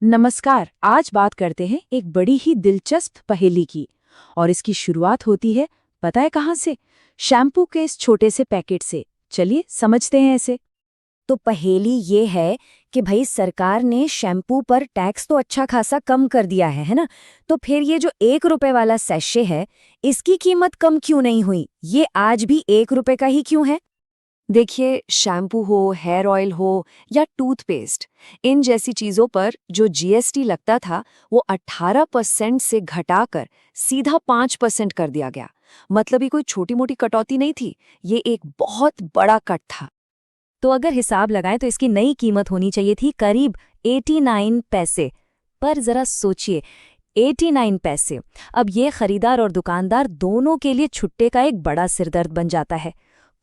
नमस्कार। आज बात करते हैं एक बड़ी ही दिलचस्प पहेली की। और इसकी शुरुआत होती है, पता है कहाँ से? शैम्पू के इस छोटे से पैकेट से। चलिए समझते हैं इसे। तो पहेली ये है कि भाई सरकार ने शैम्पू पर टैक्स तो अच्छा खासा कम कर दिया है ना। तो फिर ये जो 1 रुपए वाला सैशे है, इसकी कीमत कम क्यों नहीं हुई? ये आज भी 1 रुपए का ही क्यों है? देखिए, शैम्पू हो, हेयर ऑयल हो या टूथपेस्ट, इन जैसी चीज़ों पर जो जीएसटी लगता था वो 18% से घटाकर सीधा 5% कर दिया गया। मतलब ये कोई छोटी मोटी कटौती नहीं थी, ये एक बहुत बड़ा कट था। तो अगर हिसाब लगाएं तो इसकी नई कीमत होनी चाहिए थी करीब 89 पैसे। पर जरा सोचिए, 89 पैसे। अब ये खरीदार और दुकानदार दोनों के लिए छुट्टे का एक बड़ा सिरदर्द बन जाता है।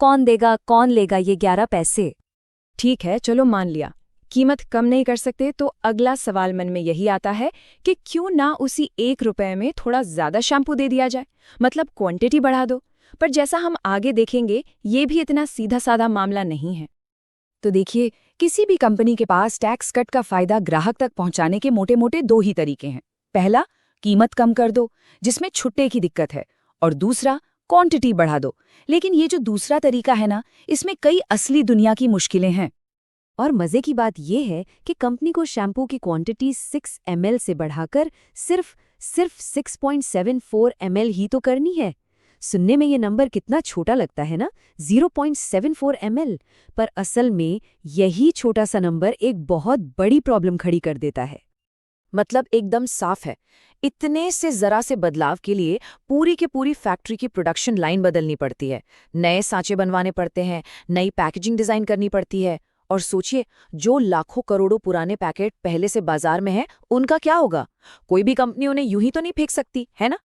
कौन देगा, कौन लेगा ये 11 पैसे? ठीक है, चलो मान लिया कीमत कम नहीं कर सकते, तो अगला सवाल मन में यही आता है कि क्यों ना उसी 1 रुपए में थोड़ा ज्यादा शैम्पू दे दिया जाए, मतलब क्वांटिटी बढ़ा दो। पर जैसा हम आगे देखेंगे, ये भी इतना सीधा साधा मामला नहीं है। तो देखिए, किसी भी कंपनी के पास टैक्स कट का फायदा ग्राहक तक पहुंचाने के मोटे मोटे दो ही तरीके हैं। पहला, कीमत कम कर दो, जिसमें छुट्टे की दिक्कत है। और दूसरा, क्वांटिटी बढ़ा दो। लेकिन ये जो दूसरा तरीका है ना, इसमें कई असली दुनिया की मुश्किलें हैं। और मजे की बात यह है कि कंपनी को शैम्पू की क्वांटिटी 6 ml से बढ़ाकर सिर्फ 6.74 ml ही तो करनी है। सुनने में ये नंबर कितना छोटा लगता है ना, 0.74 ml, पर असल में यही छोटा सा नंबर एक बहुत बड़ी प्रॉब्लम खड़ी कर देता है। मतलब एकदम साफ है, इतने से जरा से बदलाव के लिए पूरी के पूरी फैक्ट्री की प्रोडक्शन लाइन बदलनी पड़ती है, नए सांचे बनवाने पड़ते हैं, नई पैकेजिंग डिजाइन करनी पड़ती है। और सोचिए, जो लाखों करोड़ों पुराने पैकेट पहले से बाजार में हैं, उनका क्या होगा? कोई भी कंपनी उन्हें यूं ही तो नहीं फेंक सकती, है ना?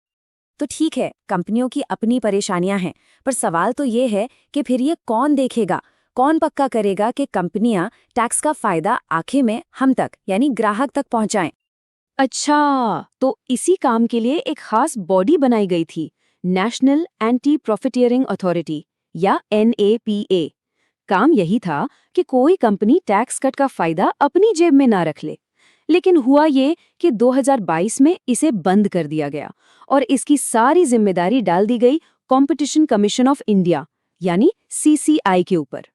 तो ठीक है, कंपनियों की अपनी परेशानियां हैं, पर सवाल तो ये है कि फिर ये कौन देखेगा, कौन पक्का करेगा कि कंपनियां टैक्स का फायदा आखिर में हम तक यानी ग्राहक तक पहुंचाएं? अच्छा, तो इसी काम के लिए एक खास बॉडी बनाई गई थी, नेशनल एंटी प्रॉफिटियरिंग अथॉरिटी या NAPA। काम यही था कि कोई कंपनी टैक्स कट का फायदा अपनी जेब में ना रख ले। लेकिन हुआ ये कि 2022 में इसे बंद कर दिया गया और इसकी सारी जिम्मेदारी डाल दी गई कंपटीशन कमीशन ऑफ इंडिया यानी CCI के ऊपर।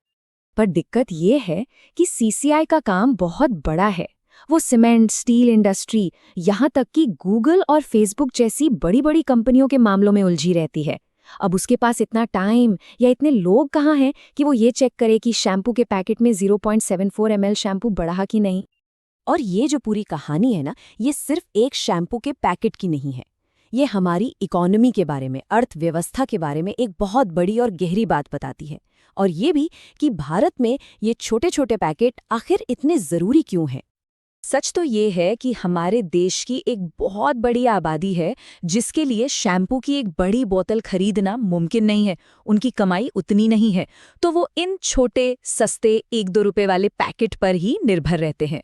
पर दिक्कत ये है कि CCI का काम बहुत बड़ा है। वो सीमेंट, स्टील इंडस्ट्री, यहाँ तक कि गूगल और फेसबुक जैसी बड़ी बड़ी कंपनियों के मामलों में उलझी रहती है। अब उसके पास इतना टाइम या इतने लोग कहाँ हैं कि वो ये चेक करे कि शैम्पू के पैकेट में 0.74 ml शैम्पू बढ़ा कि नहीं। और ये जो पूरी कहानी है ना, ये सिर्फ एक शैम्पू के पैकेट की नहीं है। ये हमारी इकोनॉमी के बारे में, अर्थव्यवस्था के बारे में एक बहुत बड़ी और गहरी बात बताती है। और ये भी कि भारत में ये छोटे छोटे पैकेट आखिर इतने ज़रूरी क्यों हैं। सच तो ये है कि हमारे देश की एक बहुत बड़ी आबादी है जिसके लिए शैम्पू की एक बड़ी बोतल खरीदना मुमकिन नहीं है, उनकी कमाई उतनी नहीं है, तो वो इन छोटे सस्ते 1-2 रुपए वाले पैकेट पर ही निर्भर रहते हैं।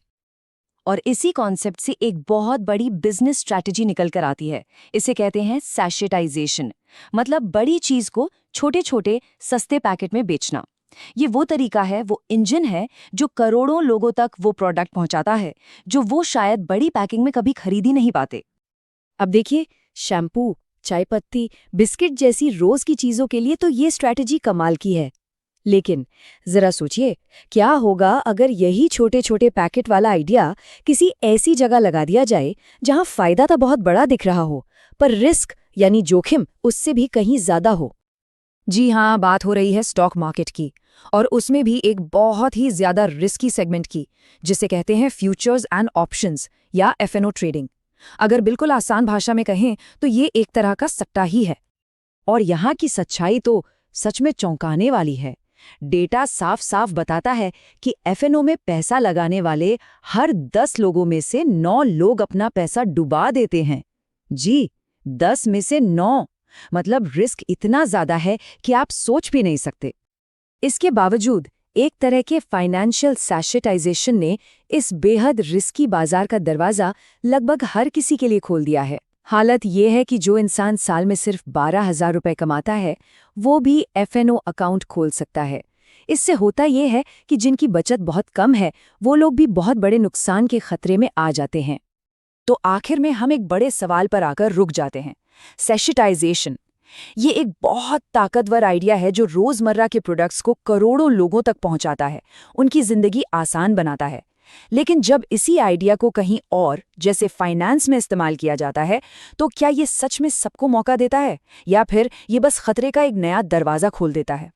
और इसी कॉन्सेप्ट से एक बहुत बड़ी बिजनेस स्ट्रैटेजी निकल कर आती है। इसे कहते हैं सैशेटाइजेशन, मतलब बड़ी चीज को छोटे छोटे सस्ते पैकेट में बेचना। ये वो तरीका है, वो इंजन है जो करोड़ों लोगों तक वो प्रोडक्ट पहुंचाता है जो वो शायद बड़ी पैकिंग में कभी खरीद ही नहीं पाते। अब देखिए, शैम्पू, चाय पत्ती, बिस्किट जैसी रोज की चीजों के लिए तो ये स्ट्रैटेजी कमाल की है। लेकिन जरा सोचिए, क्या होगा अगर यही छोटे छोटे पैकेट वाला आइडिया किसी ऐसी जगह लगा दिया जाए जहां फायदा तो बहुत बड़ा दिख रहा हो, पर रिस्क यानी जोखिम उससे भी कहीं ज्यादा हो। जी हाँ, बात हो रही है स्टॉक मार्केट की, और उसमें भी एक बहुत ही ज्यादा रिस्की सेगमेंट की, जिसे कहते हैं फ्यूचर्स एंड ऑप्शंस या FNO ट्रेडिंग। अगर बिल्कुल आसान भाषा में कहें तो ये एक तरह का सट्टा ही है। और यहाँ की सच्चाई तो सच में चौंकाने वाली है। डेटा साफ साफ बताता है कि FNO में पैसा लगाने वाले हर 10 लोगों में से 9 लोग अपना पैसा डुबा देते हैं। जी, 10 में से 9। मतलब रिस्क इतना ज्यादा है कि आप सोच भी नहीं सकते। इसके बावजूद एक तरह के फाइनेंशियल सैशेटाइजेशन ने इस बेहद रिस्की बाजार का दरवाजा लगभग हर किसी के लिए खोल दिया है। हालत ये है कि जो इंसान साल में सिर्फ 12,000 रुपए कमाता है, वो भी FNO अकाउंट खोल सकता है। इससे होता ये है कि जिनकी बचत बहुत कम है वो लोग भी बहुत बड़े नुकसान के खतरे में आ जाते हैं। तो आखिर में हम एक बड़े सवाल पर आकर रुक जाते हैं, सेशिटाइजेशन। ये एक बहुत ताकतवर आइडिया है जो रोजमर्रा के प्रोडक्ट्स को करोड़ों लोगों तक पहुंचाता है, उनकी जिंदगी आसान बनाता है। लेकिन जब इसी आइडिया को कहीं और, जैसे फाइनेंस में इस्तेमाल किया जाता है, तो क्या ये सच में सबको मौका देता है या फिर ये बस खतरे का एक नया दरवाजा खोल देता है?